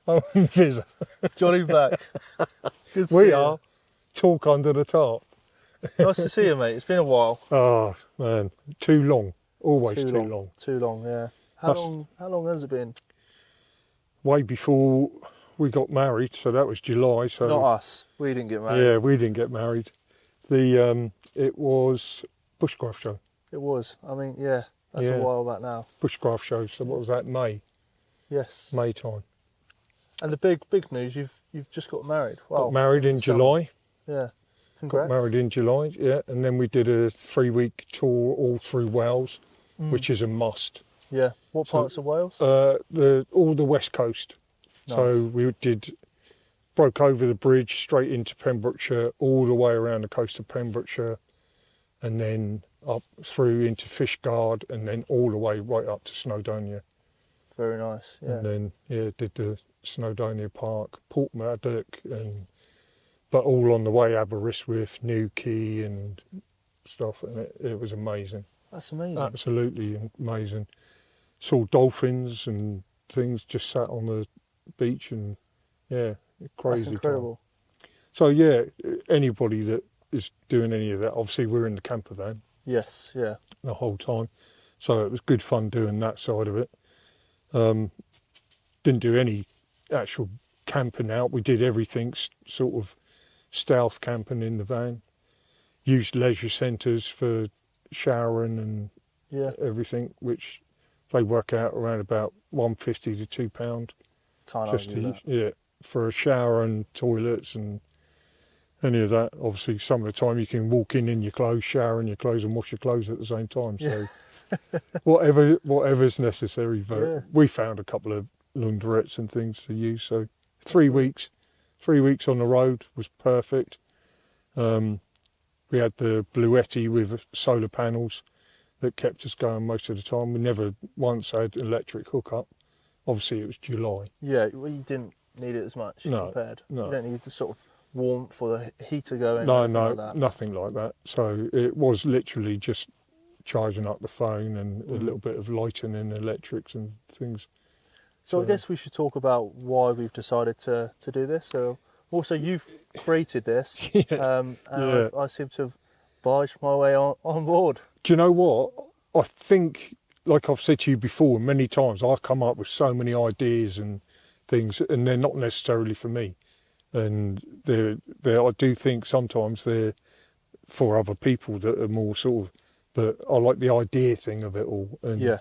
I'm in Viz. Johnny Black. Good to see We you. are. Talk under the tarp. Nice to see you, mate. It's been a while. Oh, man. Too long. Always too long. Too long, yeah. How long has it been? Way before we got married, so that was July. So Not us. We didn't get married. yeah, we didn't get married. It was Bushcraft show. It was. I mean, yeah. That's a while back now. Bushcraft show. So what was that? Yes. May time. And the big news, you've just got married. Wow. Got married in July. Yeah. Congrats. Got married in July, yeah. And then we did a 3-week tour all through Wales, which is a must. Yeah. What parts of Wales? All the west coast. Nice. So we broke over the bridge straight into Pembrokeshire, all the way around the coast of Pembrokeshire, and then up through into Fishguard, and then all the way right up to Snowdonia. Very nice, yeah. And then, did the Snowdonia Park, Portmaddock, but all on the way, Aberystwyth, Newquay and stuff, and it was amazing. That's amazing. Absolutely amazing. Saw dolphins and things, just sat on the beach, and yeah, crazy. That's incredible. Time. So yeah, anybody that is doing any of that, obviously we're in the camper van. Yes, yeah. The whole time. So it was good fun doing that side of it. Didn't do any actual camping out. We did everything sort of stealth camping in the van. Used leisure centres for showering and everything, which they work out around about £150 to £2. Can't just argue that. Yeah, for a shower and toilets and any of that. Obviously, some of the time you can walk in your clothes, shower in your clothes, and wash your clothes at the same time. So whatever's necessary. But we found a couple of laundrettes and things to use. So 3 weeks on the road was perfect. We had the Bluetti with solar panels that kept us going most of the time. We never once had an electric hookup. Obviously, it was July. Yeah, well, you didn't need it as much compared. No. You don't need the sort of warmth or the heater going. No, like that. Nothing like that. So it was literally just charging up the phone and a little bit of lighting and electrics and things. So I guess we should talk about why we've decided to do this. So also you've created this, and I seem to have barged my way on board. Do you know what? I think, like I've said to you before many times, I come up with so many ideas and things, and they're not necessarily for me. And I do think sometimes they're for other people that are more sort of, but I like the idea thing of it all. And,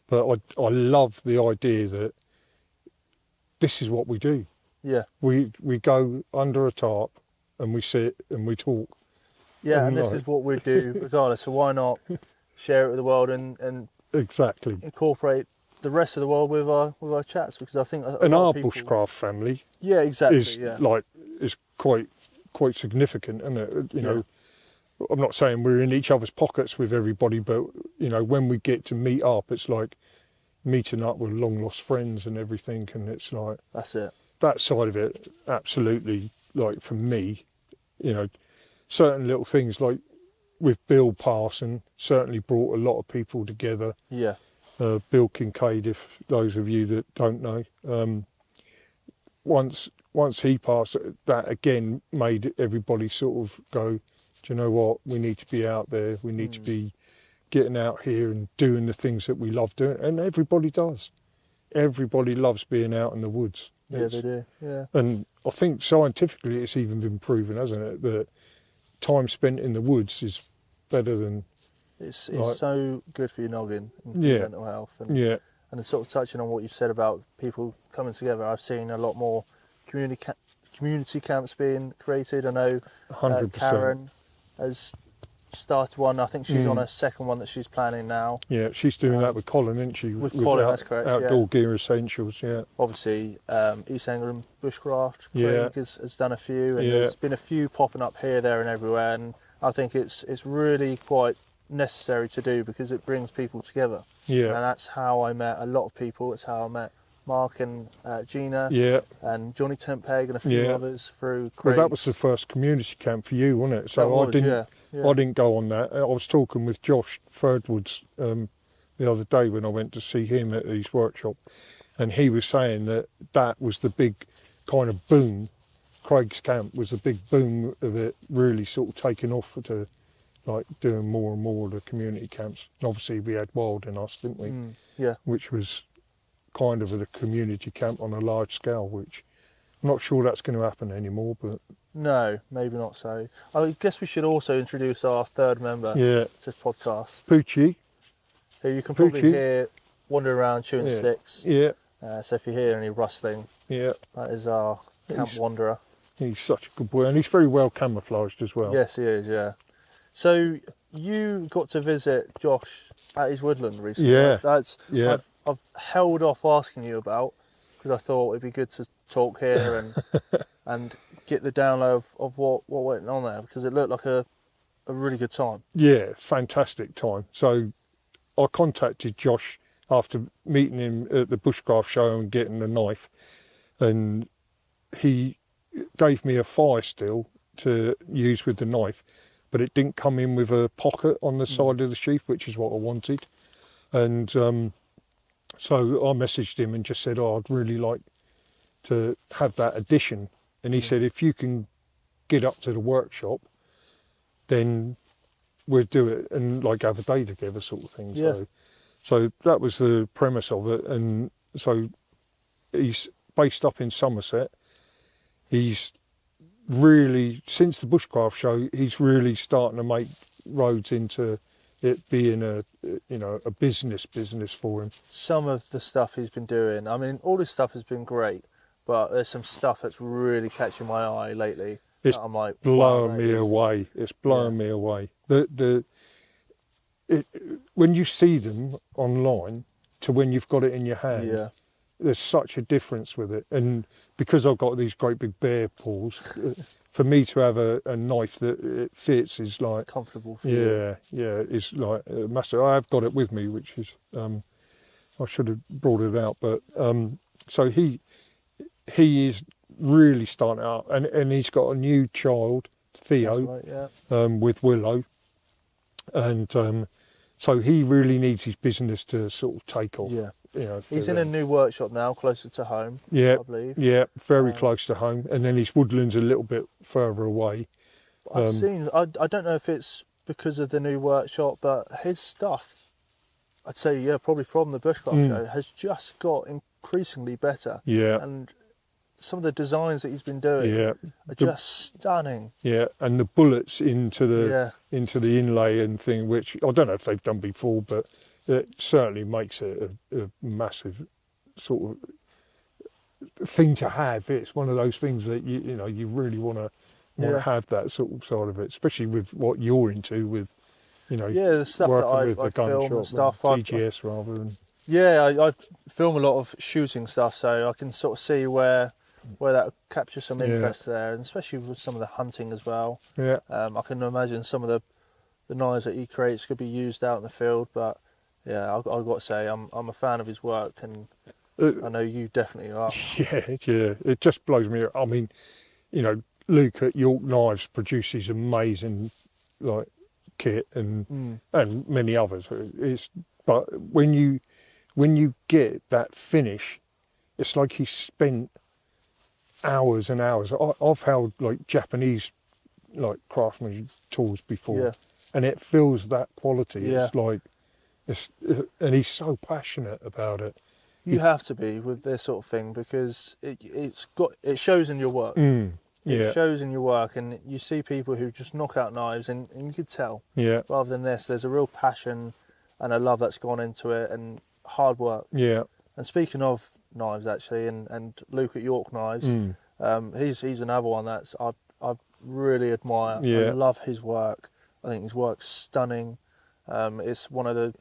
but I love the idea that this is what we do. Yeah. We go under a tarp and we sit and we talk. Yeah, and this is what we do regardless. So why not share it with the world and exactly incorporate the rest of the world with our chats? Because I think and our bushcraft family, is quite significant, isn't it? You know, I'm not saying we're in each other's pockets with everybody, but you know, when we get to meet up, it's like meeting up with long lost friends and everything, and it's like that's it. That side of it, absolutely. Like for me, you know, certain little things like with Bill Parson certainly brought a lot of people together. Yeah. Bill Kincaid, if those of you that don't know, once he passed, that again made everybody sort of go, do you know what? We need to be out there. We need to be getting out here and doing the things that we love doing, and everybody does. Everybody loves being out in the woods. Yeah, they do. Yeah. And I think scientifically, it's even been proven, hasn't it, that time spent in the woods is better than. It's so good for your noggin and for your mental health. And, and sort of touching on what you said about people coming together, I've seen a lot more community camps being created. I know 100%. Karen has started one. I think she's on a second one that she's planning now. Yeah, she's doing that with Colin, isn't she? With Colin, that's correct. Outdoor Gear Essentials, Obviously, East Anglia Bushcraft, Craig has done a few, and there's been a few popping up here, there and everywhere, and I think it's really quite necessary to do because it brings people together. Yeah. And that's how I met a lot of people. It's how I met Mark and Gina and Johnny Tempeg and a few others through Craig's. Well, that was the first community camp for you, wasn't it? So I didn't go on that. I was talking with Josh Thirdwoods the other day when I went to see him at his workshop, and he was saying that was the big kind of boom. Craig's camp was a big boom of it really sort of taking off to like doing more and more of the community camps. And obviously we had Wild in us, didn't we? Yeah. Which was kind of a community camp on a large scale, which I'm not sure that's going to happen anymore, but... No, maybe not so. I guess we should also introduce our third member to this podcast. Poochie. Who you can probably hear wandering around chewing sticks. Yeah. So if you hear any rustling, that is our camp wanderer. He's such a good boy, and he's very well camouflaged as well. Yes, he is, yeah. So you got to visit Josh at his woodland recently. Yeah. Right? I've held off asking you about, because I thought it'd be good to talk here and get the download of what went on there, because it looked like a really good time. Yeah, fantastic time. So I contacted Josh after meeting him at the bushcraft show and getting the knife, and he gave me a fire steel to use with the knife, but it didn't come in with a pocket on the side of the sheath, which is what I wanted. And so I messaged him and just said, I'd really like to have that addition. And he said, if you can get up to the workshop, then we'll do it and like have a day together sort of thing. Yeah. So that was the premise of it. And so he's based up in Somerset. He's really, since the bushcraft show, he's really starting to make roads into it being a business for him. Some of the stuff he's been doing, I mean, all this stuff has been great, but there's some stuff that's really catching my eye lately. It's I'm like, blowing me away. It's blowing me away. When you see them online to when you've got it in your hand, there's such a difference with it. And because I've got these great big bear paws, for me to have a knife that it fits is like comfortable for you. Yeah, it's like massive. I have got it with me, which is I should have brought it out, but so he is really starting out, and he's got a new child, Theo, with Willow, and so he really needs his business to sort of take off. Yeah. He's in a new workshop now, closer to home, I believe. Yeah, very close to home. And then his woodland's a little bit further away. I've seen, I don't know if it's because of the new workshop, but his stuff, I'd say, probably from the bushcraft show, has just got increasingly better. Yeah. And some of the designs that he's been doing are just stunning. Yeah, and the bullets into the inlay and thing, which I don't know if they've done before, but it certainly makes it a massive sort of thing to have. It's one of those things that you really want to have that sort of side of it, especially with what you're into with the stuff working that with the gun film shop and stuff. TGS rather than I film a lot of shooting stuff, so I can sort of see where that captures some interest there, and especially with some of the hunting as well. Yeah. I can imagine some of the knives that he creates could be used out in the field, but I've got to say I'm a fan of his work, and I know you definitely are. Yeah, it just blows me. I mean, Luke at York Knives produces amazing kit and many others. But when you get that finish, it's like he spent hours and hours. I've held Japanese craftsman tools before, and it feels that quality. It's and he's so passionate about it. You have to be with this sort of thing, because it shows in your work. It shows in your work, and you see people who just knock out knives, and you could tell. Yeah. Rather than this, there's a real passion and a love that's gone into it, and hard work. Yeah. And speaking of knives, actually, and Luke at York Knives, he's another one that's I really admire. I love his work. I think his work's stunning. It's one of the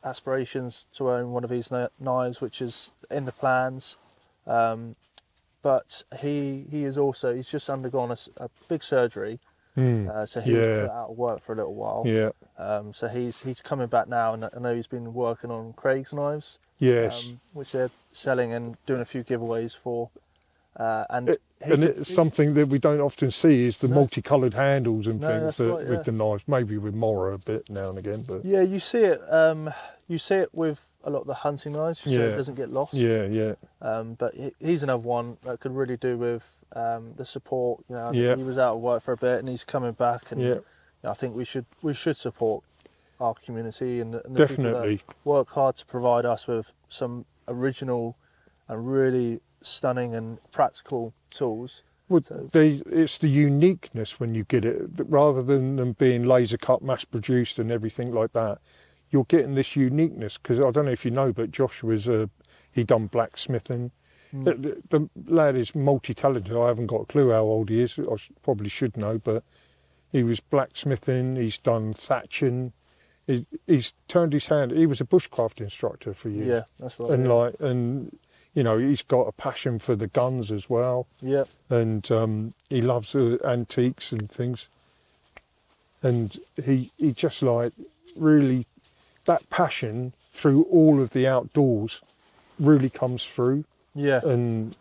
aspirations to own one of his knives, which is in the plans. But he's just undergone a big surgery, so he was put out of work for a little while. Yeah. So he's coming back now, and I know he's been working on Craig's knives. Yes. Which they're selling and doing a few giveaways for. And it's something that we don't often see is the multicoloured handles and No, things that's that, right, with the knives. Maybe with Mora a bit now and again, but yeah, you see it. You see it with a lot of the hunting knives, so it doesn't get lost. Yeah. But he's another one that could really do with the support. You know, Yeah. he was out of work for a bit, and he's coming back, and Yeah. I think we should support our community and the people Definitely. that work hard to provide us with some original and really stunning and practical tools. Well, So, it's the uniqueness when you get it, rather than them being laser cut, mass produced, and everything like that. You're getting this uniqueness because I don't know if you know, but Josh was he done blacksmithing. The lad is multi-talented. I haven't got a clue how old he is. Probably should know, but he was blacksmithing. He's done thatching. He's turned his hand. He was a bushcraft instructor for years. yeah, that's right. And you know, he's got a passion for the guns as well. Yeah. And he loves antiques and things. And he just like really, that passion through all of the outdoors really comes through. Yeah. And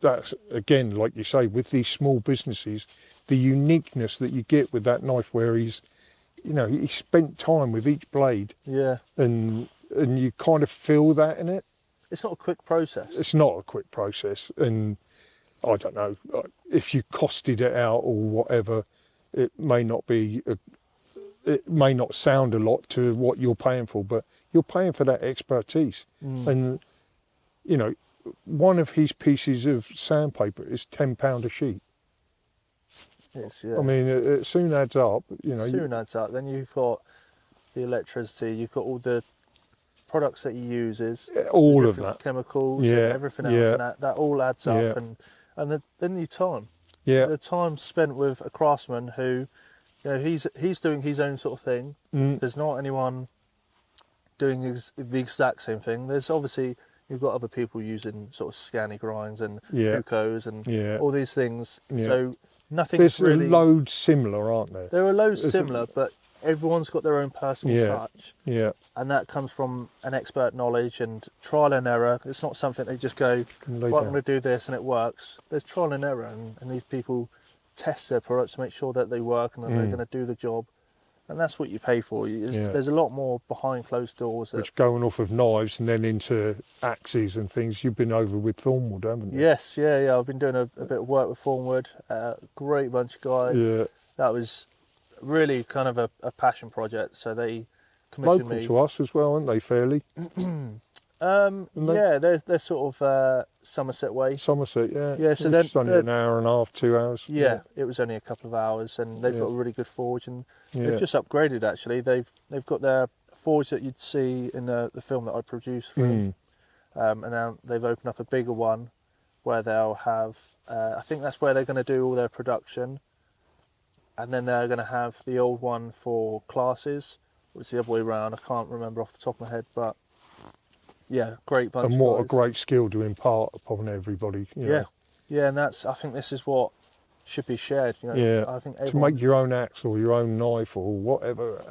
that's, again, like you say, with these small businesses, the uniqueness that you get with that knife where he's, you know, he spent time with each blade. Yeah. And you kind of feel that in it. It's not a quick process. It's not a quick process. And I don't know, if you costed it out or whatever, it may not be, it may not sound a lot to what you're paying for, but you're paying for that expertise. And, you know, one of his pieces of sandpaper is £10 a sheet. Yeah. I mean, it soon adds up. You know, soon adds up. Then you've got the electricity. You've got all the products that he uses. All of that. Chemicals. And everything else, and that all adds up. And then your time. Yeah. The time spent with a craftsman who, you know, he's doing his own sort of thing. There's not anyone doing the exact same thing. There's obviously, you've got other people using sort of scanny grinds and Pucos and all these things. So nothing's There's really... loads similar, aren't there? There are loads similar, but everyone's got their own personal touch. Yeah. And that comes from an expert knowledge and trial and error. It's not something they just go, right, I'm going to do this and it works. There's trial and error, and these people test their products to make sure that they work and that they're going to do the job. And that's what you pay for. There's a lot more behind closed doors. Which, going off of knives and then into axes and things, you've been over with Thornwood, haven't you? Yes, yeah. I've been doing a bit of work with Thornwood. Great bunch of guys. Yeah. That was really kind of a passion project. So they commissioned me. Local to us as well, aren't they, fairly? Yeah, they're sort of Somerset way. Somerset, yeah. Yeah, so it's only an hour and a half, 2 hours. Yeah, it was only a couple of hours, and they've got a really good forge, and they've just upgraded actually. They've got their forge that you'd see in the film that I produced for them, and now they've opened up a bigger one where they'll have. I think that's where they're going to do all their production, and then they're going to have the old one for classes, or it's the other way around. I can't remember off the top of my head, but. Yeah, great bunch. And what a great skill to impart upon everybody. You know. Yeah, and I think this is what should be shared. You know, I think to make your own axe or your own knife or whatever,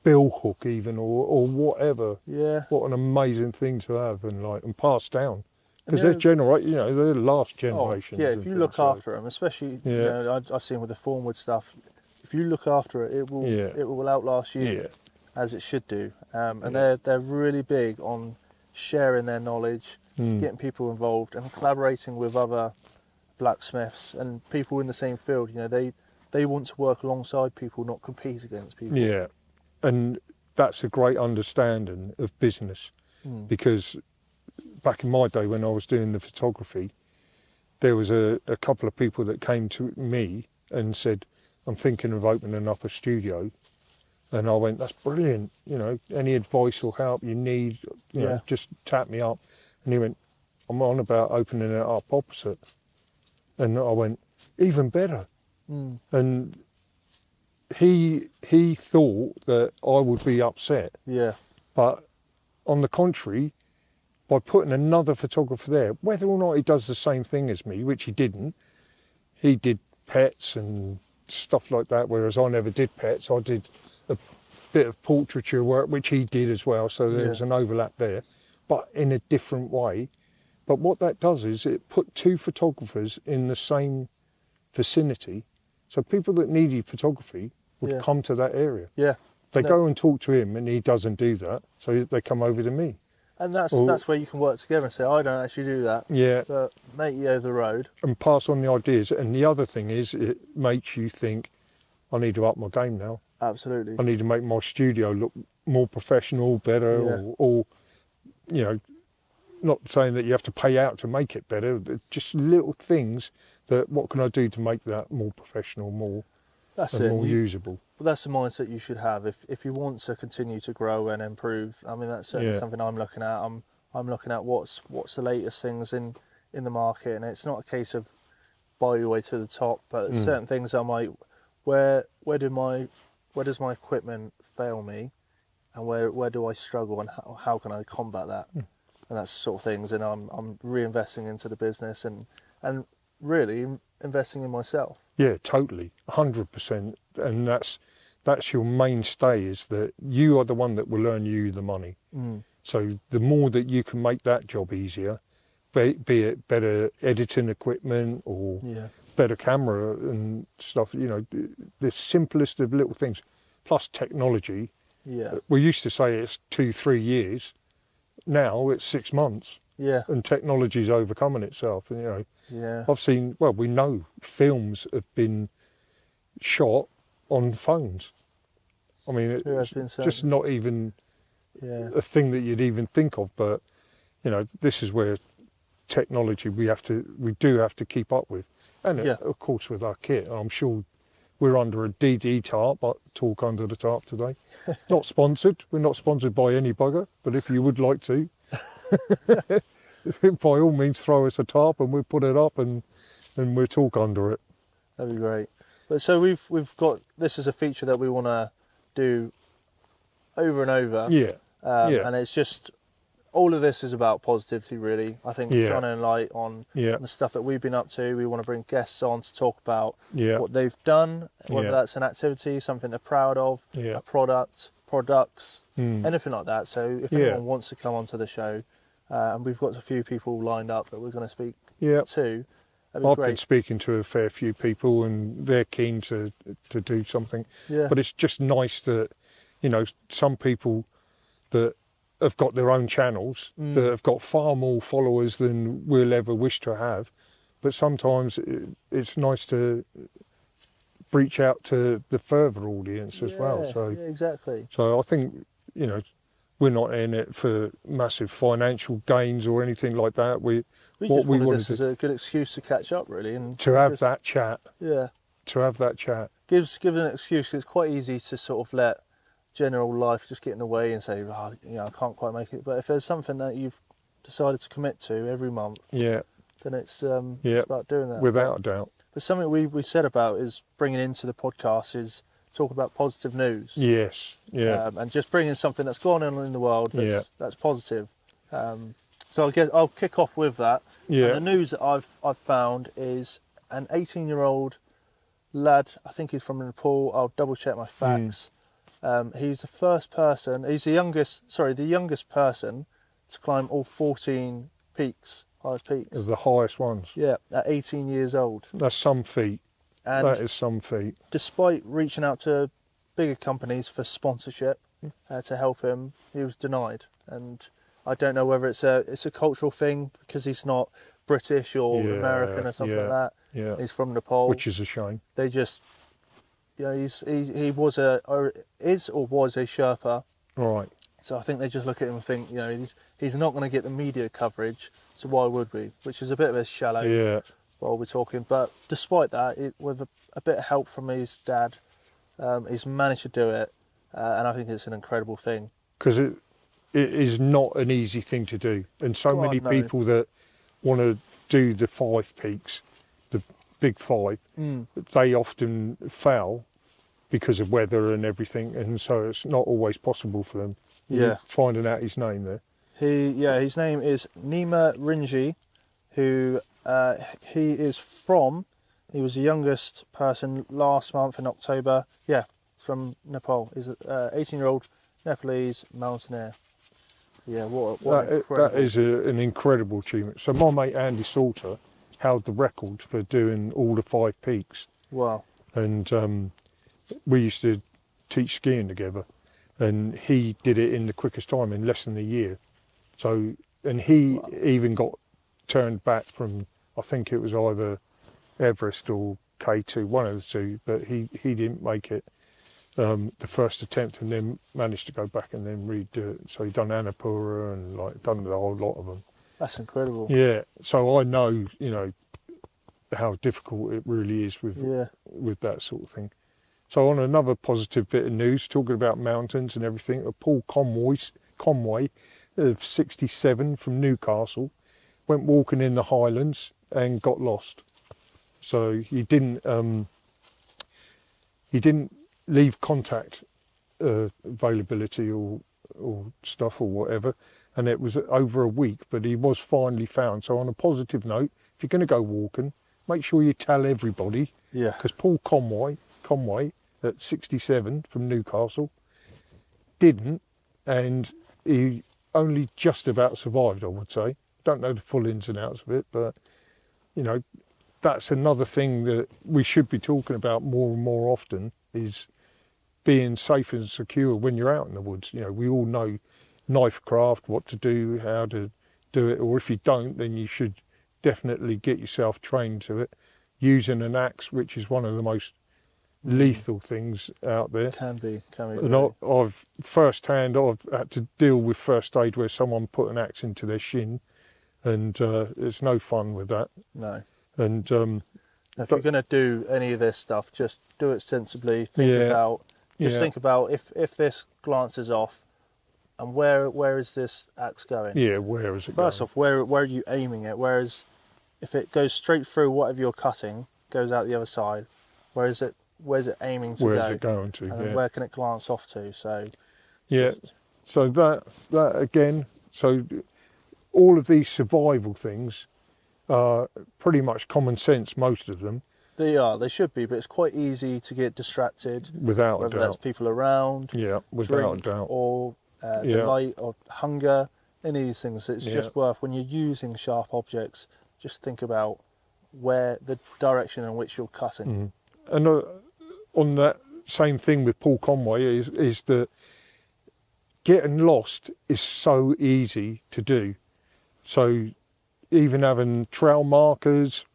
bill hook even or whatever. Yeah. What an amazing thing to have and pass down. Because they're they're the last generation. Yeah, if you look after them, especially you know, I've seen with the Thornwood stuff. If you look after it, it will outlast you. Yeah. As it should do, and they're really big on sharing their knowledge, getting people involved, and collaborating with other blacksmiths and people in the same field. You know, they want to work alongside people, not compete against people. Yeah, and that's a great understanding of business, because back in my day when I was doing the photography, there was a couple of people that came to me and said, "I'm thinking of opening up a studio." And I went, that's brilliant. You know, any advice or help you need, you know, just tap me up. And he went, I'm on about opening it up opposite. And I went, even better. And he thought that I would be upset. Yeah. But on the contrary, by putting another photographer there, whether or not he does the same thing as me, which he didn't, he did pets and stuff like that, whereas I never did pets. I did a bit of portraiture work, which he did as well, so there was an overlap there, but in a different way. But what that does is it put two photographers in the same vicinity. So people that needed photography would come to that area. Yeah. They go and talk to him and he doesn't do that. So they come over to me. And that's where you can work together and say, I don't actually do that. Yeah. But mate, you over the road. And pass on the ideas. And the other thing is it makes you think, I need to up my game now. Absolutely. I need to make my studio look more professional, better, or you know, not saying that you have to pay out to make it better, but just little things that what can I do to make that more professional, more usable. But that's the mindset you should have if you want to continue to grow and improve. I mean, that's certainly something I'm looking at. I'm looking at what's the latest things in the market, and it's not a case of buy your way to the top, but certain things I might where does my equipment fail me, and where do I struggle, and how can I combat that? And that's sort of things, and I'm reinvesting into the business and really investing in myself. Yeah, totally, 100%, and that's your mainstay, is that you are the one that will earn you the money. So the more that you can make that job easier, be it better editing equipment or better camera and stuff, you know, the simplest of little things, plus technology. Yeah, we used to say it's 2-3 years. Now it's 6 months. Yeah, and technology's overcoming itself. And, you know, I've seen. Well, we know films have been shot on phones. I mean, it's just not even a thing that you'd even think of. But you know, this is where technology we do have to keep up with, and of course with our kit. I'm sure we're under a DD Tarp, but talk under the tarp today. Not sponsored. We're not sponsored by any bugger, but if you would like to, by all means throw us a tarp and we'll put it up and we'll talk under it. That'd be great. But so we've got, this is a feature that we want to do over and over. And it's just, all of this is about positivity, really. I think shining a light on the stuff that we've been up to. We want to bring guests on to talk about what they've done, whether that's an activity, something they're proud of, a product, products, anything like that. So if anyone wants to come onto the show, and we've got a few people lined up that we're going to speak to. I've been speaking to a fair few people and they're keen to do something. But it's just nice that, you know, some people that have got their own channels, that have got far more followers than we'll ever wish to have. But sometimes it's nice to reach out to the further audience as well. So exactly. So I think, you know, we're not in it for massive financial gains or anything like that. We just wanted this as a good excuse to catch up, really, and to have that chat. Yeah. To have that chat gives an excuse. It's quite easy to sort of let general life just get in the way and say, oh, you know, I can't quite make it. But if there's something that you've decided to commit to every month, then it's about doing that. Without a doubt. But something we said about is bringing into the podcast is talk about positive news. Yes, and just bringing something that's gone on in the world that's positive. So I guess I'll kick off with that. And the news that I've found is an 18-year-old lad. I think he's from Nepal. I'll double check my facts. He's the youngest person to climb all 14 highest peaks. The highest ones. Yeah, at 18 years old. That's some feat. And that is some feat. Despite reaching out to bigger companies for sponsorship to help him, he was denied. And I don't know whether it's a cultural thing because he's not British or American or something like that. Yeah. He's from Nepal. Which is a shame. They just, you know, he was a Sherpa. Right. So I think they just look at him and think, you know, he's not going to get the media coverage, so why would we? Which is a bit of a shallow while we're talking. But despite that, with a bit of help from his dad, he's managed to do it, and I think it's an incredible thing. Because it is not an easy thing to do, and many people that want to do the 5 peaks, the big 5, they often fail because of weather and everything, and so it's not always possible for them. You're finding out his name there. His name is Nima Rinji, who he was the youngest person last month in October. Yeah, from Nepal. He's an 18-year-old Nepalese mountaineer. Yeah, what an incredible... That is an incredible achievement. So my mate Andy Salter held the record for doing all the 5 peaks. Wow. And we used to teach skiing together, and he did it in the quickest time, in less than a year. So, and he even got turned back from, I think it was either Everest or K2, one of the two, but he didn't make it the first attempt, and then managed to go back and then redo it. So he done Annapurna and like done the whole lot of them. That's incredible. Yeah. So I know, how difficult it really is with that sort of thing. So on another positive bit of news, talking about mountains and everything, Paul Conway of 67 from Newcastle went walking in the Highlands and got lost. So he didn't leave contact availability or stuff or whatever, and it was over a week, but he was finally found. So on a positive note, if you're going to go walking, make sure you tell everybody. Yeah. Because Paul Conway at 67 from Newcastle didn't, and he only just about survived, I would say. Don't know the full ins and outs of it, but that's another thing that we should be talking about more and more often, is being safe and secure when you're out in the woods. We all know knife craft, what to do, how to do it, or if you don't, then you should definitely get yourself trained to it. Using an axe, which is one of the most lethal things out there. Can be. And I've had to deal with first aid where someone put an axe into their shin, and it's no fun with that. No. And if you're going to do any of this stuff, just do it sensibly. Think about if this glances off, and where is this axe going? Yeah, where is it First going? off, where are you aiming it? Whereas if it goes straight through whatever you're cutting, goes out the other side, where's it aiming to go? Where's it going to? And where can it glance off to? So so that again, so all of these survival things are pretty much common sense, most of them. They should be, but it's quite easy to get distracted. Without a doubt. Whether that's people around, without a doubt. or the light, or hunger, any of these things. It's just worth, when you're using sharp objects, just think about where the direction in which you're cutting. And on that same thing with Paul Conway is that getting lost is so easy to do. So even having trail markers,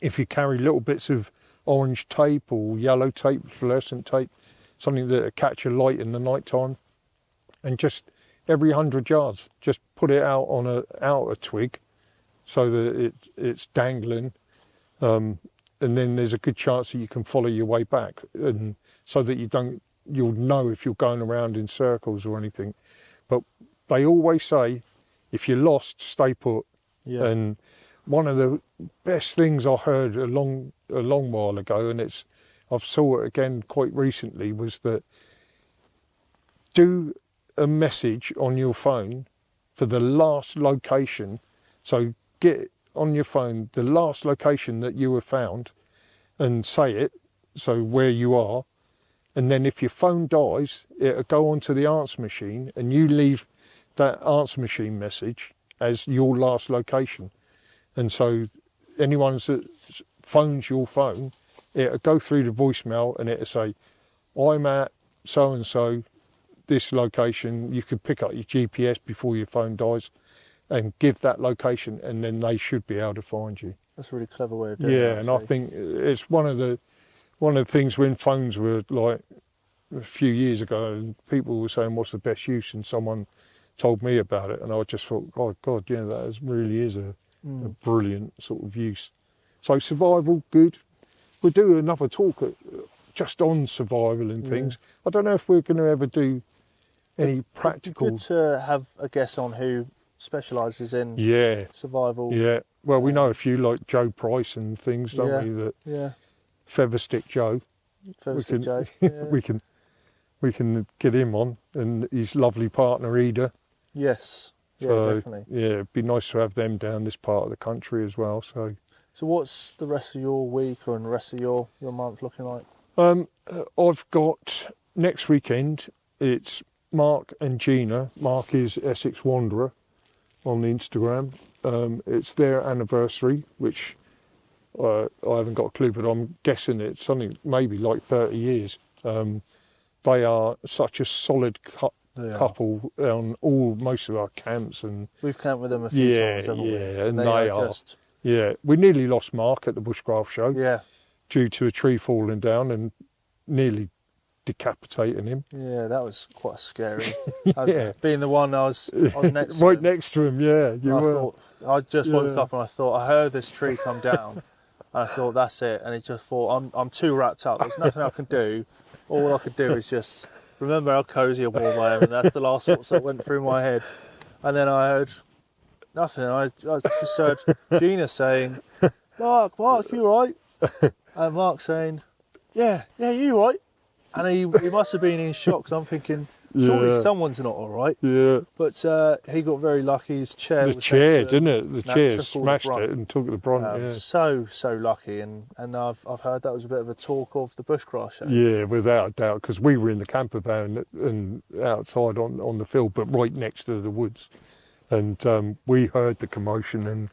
if you carry little bits of orange tape or yellow tape, fluorescent tape, something that catch a light in the night time, and just every 100 yards, just put it out on a twig so that it's dangling, and then there's a good chance that you can follow your way back, and so that you'll know if you're going around in circles or anything. But they always say, if you're lost, stay put. Yeah. And one of the best things I heard a long while ago, and I've saw it again quite recently, was that do a message on your phone for the last location. So get on your phone the last location that you were found and say it, so where you are, and then if your phone dies, it'll go onto the answer machine and you leave that answer machine message as your last location. And so anyone that phones your phone, it'll go through the voicemail and it'll say, I'm at so and so, this location. You could pick up your GPS before your phone dies and give that location, and then they should be able to find you. That's a really clever way of doing it. Yeah, and I think it's one of the things when phones were like a few years ago, people were saying, what's the best use? And someone told me about it, and I just thought, oh God, that really is a brilliant sort of use. So survival, good. We'll do another talk just on survival and things. I don't know if we're going to ever do any practical. It'd be good to have a guest on who specialises in survival. Yeah. Well, we know a few like Joe Price and things, don't we? That Featherstick Joe. Featherstick Joe. We can get him on, and his lovely partner Ida. Yes. Yeah, so, definitely. Yeah, it'd be nice to have them down this part of the country as well. So what's the rest of your week or the rest of your month looking like? I've got next weekend. It's Mark and Gina. Mark is Essex Wanderer on the Instagram. It's their anniversary, which I haven't got a clue, but I'm guessing it's something maybe like 30 years. They are such a solid couple on most of our camps, and we've camped with them a few times, haven't we? And they are just we nearly lost Mark at the Bushcraft show due to a tree falling down and nearly decapitating him. Yeah, that was quite scary. Being the one I was next to right him, next to him. I just woke up and I heard this tree come down. And I thought, that's it. And he just thought, I'm too wrapped up. There's nothing I can do. All I could do is just remember how cosy and warm I am. And that's the last thoughts that went through my head. And then I heard nothing. I just heard Gina saying, Mark, you all right? And Mark saying, yeah, you all right? And he must have been in shock, 'cause I'm thinking, surely someone's not all right. Yeah. But he got very lucky. His chair the chair, didn't it? The chair smashed it and took the brunt. So lucky, and I've heard that was a bit of a talk of the Bushcraft show. Yeah, without a doubt, because we were in the camper van and outside on the field, but right next to the woods, and we heard the commotion. And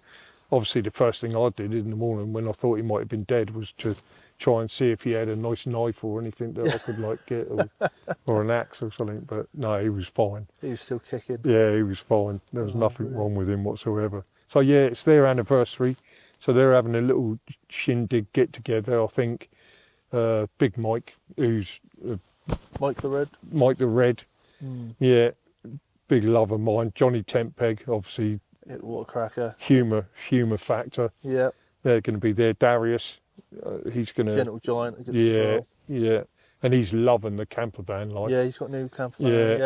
obviously, the first thing I did in the morning when I thought he might have been dead was to try and see if he had a nice knife or anything that I could get, or an axe or something. But no, he was fine. He was still kicking. Yeah, he was fine. There was nothing wrong with him whatsoever. So yeah, it's their anniversary. So they're having a little shindig get together. I think Big Mike, who's Mike the Red. Mike the Red. Yeah, big love of mine. Johnny Tentpeg, obviously. What a cracker. Humour factor. Yeah. They're going to be there. Darius. He's going to Gentle Giant. Yeah, and he's loving the camper van. He's got a new camper van.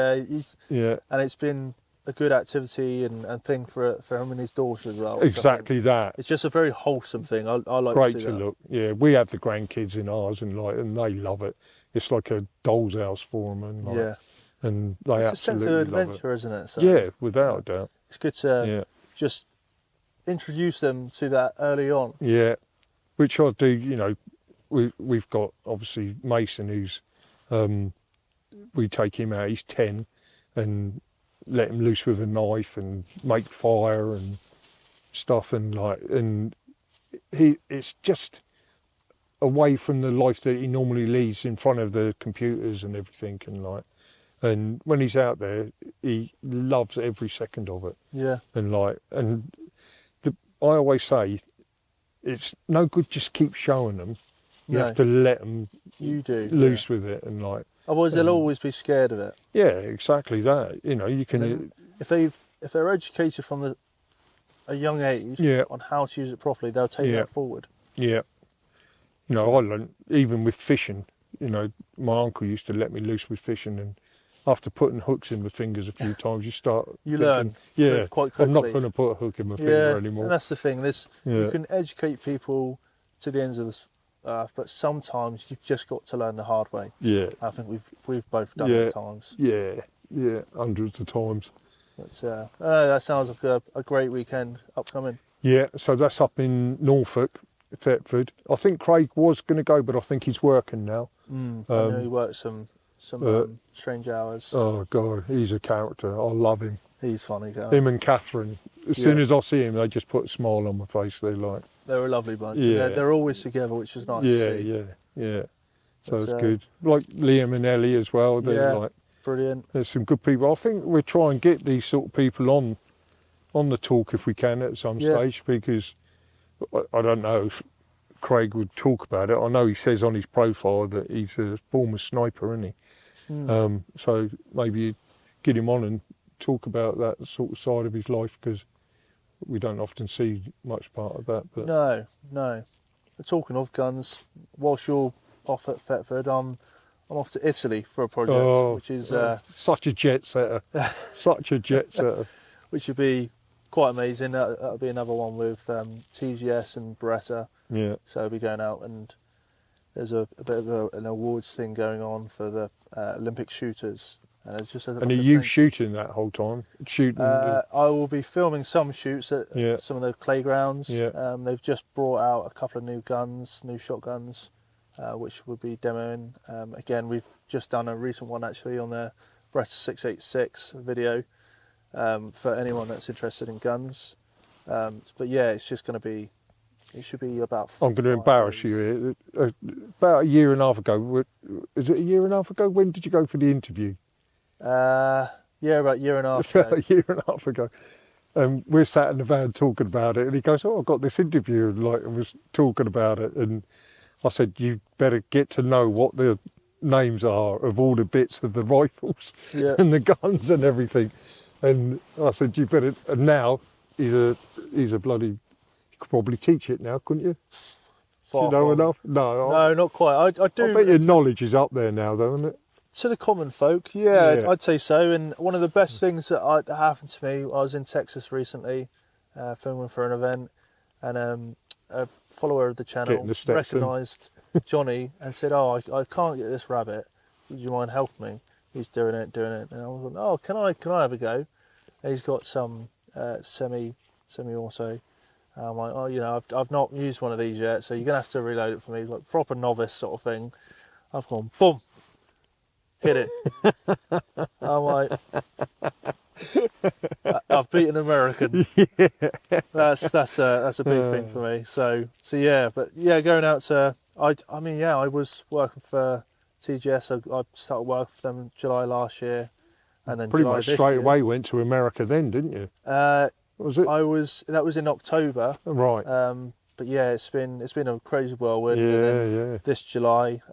Yeah, and it's been a good activity and thing for him and his daughter as well. Exactly that. It's just a very wholesome thing. I like great to see to that. Look. Yeah, we have the grandkids in ours, and they love it. It's like a doll's house for them, and they it's absolutely a sense of adventure, isn't it? So, yeah, without a doubt. It's good to just introduce them to that early on. Yeah. Which I do, we've got obviously Mason, who's, we take him out, he's 10, and let him loose with a knife and make fire and stuff, and it's just away from the life that he normally leads in front of the computers and everything, and when he's out there, he loves every second of it. Yeah. I always say, it's no good just keep showing them. You have to let them loose with it, and otherwise they'll always be scared of it. Yeah, exactly that. You can if they're educated from a young age on how to use it properly, they'll take that forward. Yeah. I learned even with fishing. My uncle used to let me loose with fishing, and after putting hooks in my fingers a few times, you learn. Yeah, quite quickly. I'm not going to put a hook in my finger anymore. And that's the thing. You can educate people to the ends of the earth, but sometimes you've just got to learn the hard way. Yeah, I think we've both done it at times. Yeah, hundreds of times. But that sounds like a great weekend upcoming. Yeah, so that's up in Norfolk, Thetford. I think Craig was going to go, but I think he's working now. I know he works some strange hours. Oh God, he's a character. I love him. He's funny guy. Him and Catherine. As soon as I see him, they just put a smile on my face. They're a lovely bunch. Yeah. They're always together, which is nice to see. Yeah. So it's good. Like Liam and Ellie as well. They're brilliant. There's some good people. I think we'll try and get these sort of people on the talk if we can at some stage, because I don't know if Craig would talk about it. I know he says on his profile that he's a former sniper, isn't he? So maybe get him on and talk about that sort of side of his life, because we don't often see much part of that. But no. But talking of guns, whilst you're off at Thetford, I'm off to Italy for a project, which is such a jet setter, which would be quite amazing. That'll be another one with TGS and Beretta. Yeah. So I'll be going out, and there's a bit of an awards thing going on for the Olympic shooters. And it's just are you shooting that whole time? I will be filming some shoots at some of the playgrounds. Yeah. They've just brought out a couple of new shotguns, which we'll be demoing. Again, we've just done a recent one actually on the Bretta 686 video for anyone that's interested in guns. But yeah, it's just going to be. It should be about. I'm going to embarrass you here. About a year and a half ago. Is it a year and a half ago? When did you go for the interview? Yeah, about a year and a half About ago. a year and a half ago. We're sat in the van talking about it, and he goes, "Oh, I got this interview," and like I was talking about it, and I said, "You better get to know what the names are of all the bits of the rifles and the guns and everything." And I said, "You better." And now he's a bloody. You could probably teach it now, couldn't you? Do you know enough? No, not quite. I do. I bet your knowledge is up there now, though, isn't it? To the common folk, yeah, I'd say so. And one of the best things that happened to me, I was in Texas recently, filming for an event, and a follower of the channel recognised Johnny and said, "Oh, I can't get this rabbit. Would you mind helping me?" He's doing it. And I was like, "Oh, can I have a go?" And he's got some semi-auto. I'm like, "Oh, you know, I've not used one of these yet, so you're gonna have to reload it for me, like proper novice sort of thing." I've gone boom. Hit it. I'm like, I've beaten an American. Yeah. That's a big thing for me. So yeah, but yeah, going out to I was working for TGS. I started working for them in July last year, and then pretty July much this straight year. away went to America then, didn't you? Was it? That was in October. Right. But yeah, it's been a crazy whirlwind. Yeah, and then yeah. This July.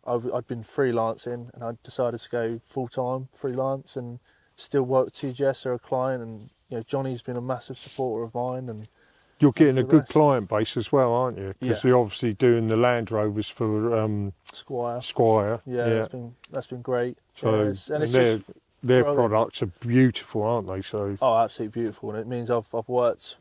I'd been freelancing, and I decided to go full-time freelance and still work with TGS or a client. And you know, Johnny's been a massive supporter of mine. And you're getting a good client base as well, aren't you? Because you're obviously doing the Land Rovers for Squire. Yeah, that's been great. So their products are beautiful, aren't they? So absolutely beautiful, and it means I've worked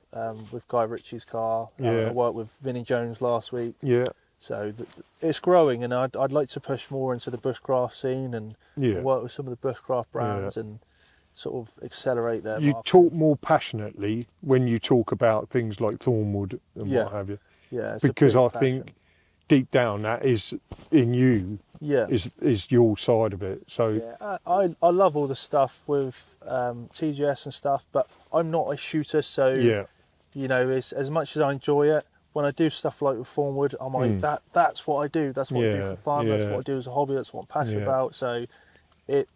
with Guy Ritchie's car. I worked with Vinnie Jones last week. Yeah. So it's growing, and I'd like to push more into the bushcraft scene and work with some of the bushcraft brands and sort of accelerate their You marketing. talk more passionately when you talk about things like Thornwood and what have you. Yeah, because I think deep down that is in you. Yeah, is your side of it. So yeah, I love all the stuff with TGS and stuff, but I'm not a shooter, so you know, as much as I enjoy it. When I do stuff like with Thornwood, I'm like, that's what I do. That's what I do for fun. That's what I do as a hobby. That's what I'm passionate about. So it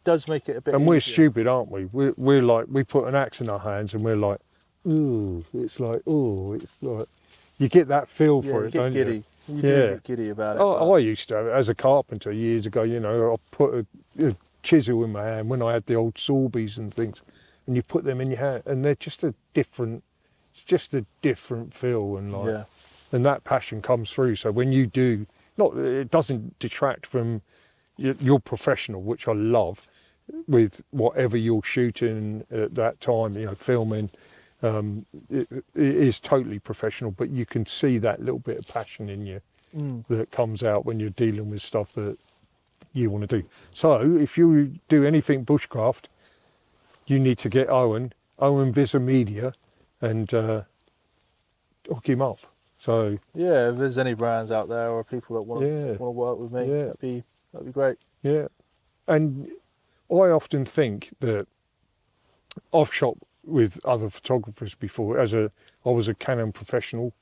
does make it a bit And easier. we're stupid, aren't we? We're like, we put an axe in our hands and we're like, ooh, it's like, you get that feel for it, don't you? You do get giddy about it. I used to, as a carpenter years ago, you know, I put a chisel in my hand when I had the old Sorbies and things, and you put them in your hand and they're just a different feel, and and that passion comes through. So when you do, it doesn't detract from your professional, which I love, with whatever you're shooting at that time, you know, filming. It is totally professional, but you can see that little bit of passion in you that comes out when you're dealing with stuff that you want to do. So if you do anything bushcraft, you need to get Owen Visa Media, and hook him up. So yeah, if there's any brands out there or people that want to work with me, that'd be great. Yeah, and I often think that I've shot with other photographers before. I was a Canon professional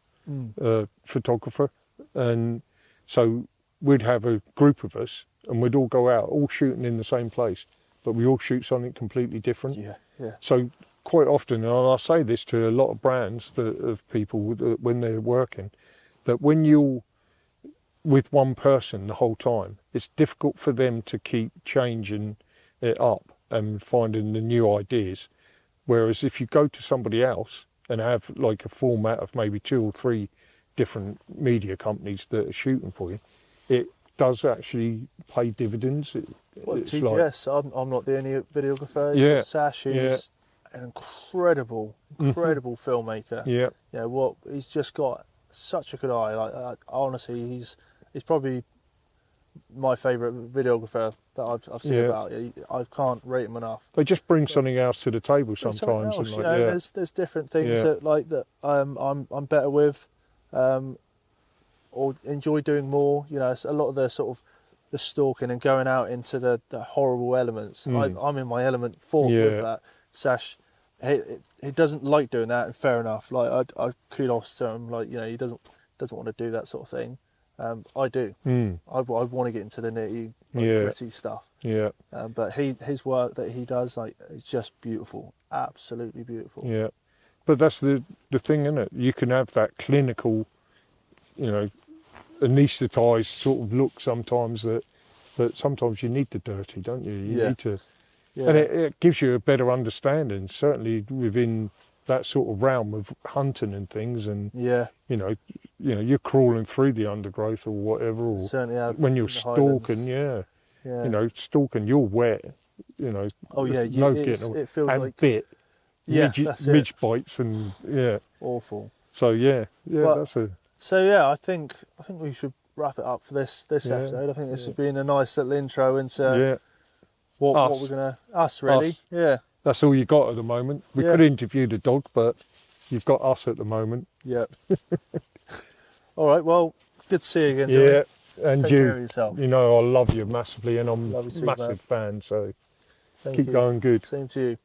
photographer, and so we'd have a group of us, and we'd all go out, all shooting in the same place, but we all shoot something completely different. Yeah. So quite often, and I say this to a lot of brands of people when they're working, that when you're with one person the whole time, it's difficult for them to keep changing it up and finding the new ideas. Whereas if you go to somebody else and have like a format of maybe 2 or 3 different media companies that are shooting for you, it does actually pay dividends. Well, TGS, I'm not the only videographer. Sash, who's an incredible filmmaker. Yeah. You know, he's just got such a good eye. Like honestly, he's probably my favourite videographer that I've seen about. I can't rate him enough. They just bring something else to the table sometimes. Else, and there's different things that I'm better with, or enjoy doing more. You know, a lot of the sort of the the stalking and going out into the horrible elements. I'm in my element with that. Sash, he doesn't like doing that, and fair enough. Like I kudos to him. Like, you know, he doesn't want to do that sort of thing. I do. I want to get into the nitty, gritty stuff. Yeah. But his work that he does, like, it's just beautiful, absolutely beautiful. Yeah. But that's the thing, isn't it? You can have that clinical, you know, anaesthetised sort of look sometimes, but sometimes you need the dirty, don't you? You need to, and it gives you a better understanding, certainly within that sort of realm of hunting and things. And you know, you're crawling through the undergrowth or whatever, or certainly when you're stalking, you know, stalking, you're wet, you know. No getting away. It feels and like bit. Midge bites and awful. So that's a. So I think we should wrap it up for this episode. I think this has been a nice little intro into what we're gonna really. Us. Yeah. That's all you got at the moment. We could interview the dog, but you've got us at the moment. Yeah. All right. Well, good to see you again. Yeah, Johnny. and Take care of yourself. You know, I love you massively, and I'm a massive fan. So keep going good. Same to you.